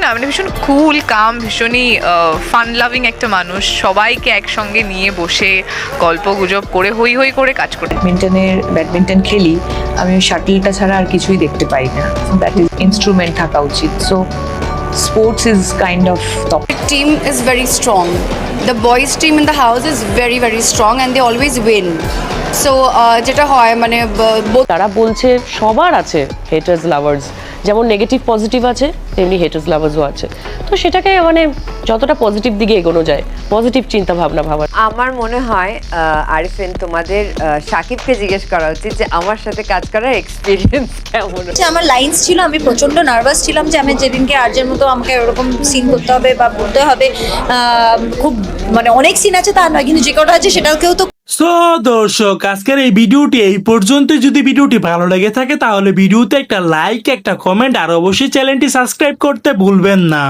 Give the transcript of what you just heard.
না, মানে ভীষণ কুল কাম, ভীষণই ফান লাভিং একটা মানুষ, সবাইকে একসঙ্গে নিয়ে বসে গল্প গুজব করে হই হই করে কাজ করে। ব্যাডমিন্টন খেলি আমি, ওই শাটলটা ছাড়া আর কিছুই দেখতে পাই না। দ্যাট ইজ ইনস্ট্রুমেন্ট থাকা উচিত। So sports is kind of top. Team is very strong. The boys team in the house is very very strong and they always win. So যেটা হয় মানে তারা বলছে সবার আছে হেটার্স লাভার্স, যেমন নেগেটিভ পজিটিভ আছে তেমনি হেটার্স লাভার্সও আছে। তো সেটাকে মানে যতটা পজিটিভ দিকে এগোনো যায়, পজিটিভ চিন্তা ভাবনা ভাবার। আমার মনে হয় আরিফিন তোমাদের সাকিবকে জিজ্ঞেস করা উচিত যে আমার সাথে কাজ করার এক্সপিরিয়েন্স কেমন। আমার লাইন্স ছিল, আমি প্রচন্ড নার্ভাস ছিলাম যে আমি যেদিনকে আর্যের মতো আমাকে ওরকম সিন করতে হবে বা বলতে হবে। খুব মানে অনেক সিন আছে তা নয়, কিন্তু যে কটা আছে সেটাকেও তো। সো দর্শক, আজকের এই ভিডিওটি এই পর্যন্ত। যদি ভিডিওটি ভালো লেগে থাকে তাহলে ভিডিওতে একটা লাইক, একটা কমেন্ট আর অবশ্যই চ্যানেলটি সাবস্ক্রাইব করতে ভুলবেন না।